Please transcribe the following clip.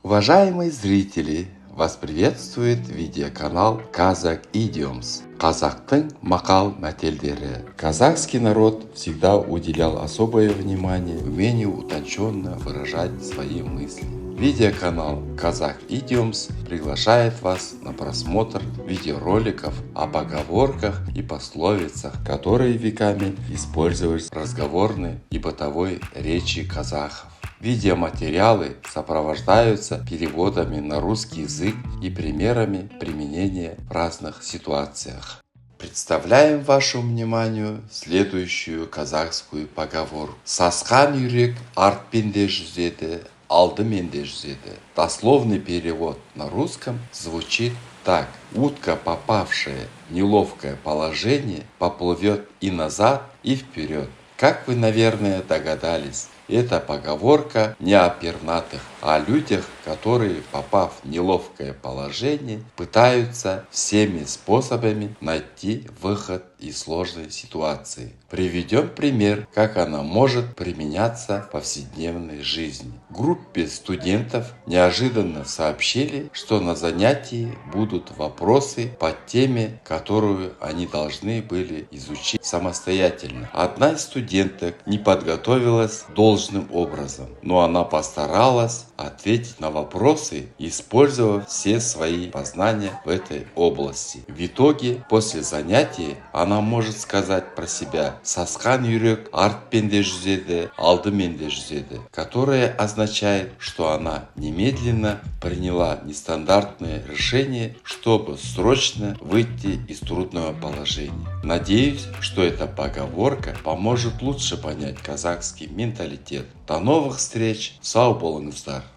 Уважаемые зрители, вас приветствует видеоканал Kazakh Idioms. Казахтың мақал мәтелдері. Казахский народ всегда уделял особое внимание умению утонченно выражать свои мысли. Видеоканал Kazakh Idioms приглашает вас на просмотр видеороликов о поговорках и пословицах, которые веками использовались в разговорной и бытовой речи казахов. Видеоматериалы сопровождаются переводами на русский язык и примерами применения в разных ситуациях. Представляем вашему вниманию следующую казахскую поговорку. Сасқан үйрек артпен де жүзеді, алдымен де жүзеді. Дословный перевод на русском звучит так. Утка, попавшая в неловкое положение, поплывет и назад, и вперед. Как вы, наверное, догадались, эта поговорка не о пернатых, а о людях, которые, попав в неловкое положение, пытаются всеми способами найти выход из сложной ситуации. Приведем пример, как она может применяться в повседневной жизни. Группе студентов неожиданно сообщили, что на занятии будут вопросы по теме, которую они должны были изучить самостоятельно. Одна из студенток не подготовилась должным образом, но она постаралась ответить на вопросы, использовав все свои познания в этой области. В итоге, после занятия, она может сказать про себя «Сасқан үйрек артпен де жүзеді, алдымен де жүзеді», которое означает, что она немедленно приняла нестандартное решение, чтобы срочно выйти из трудного положения. Надеюсь, что эта поговорка поможет лучше понять казахский менталитет. До новых встреч! Сау болыңыздар!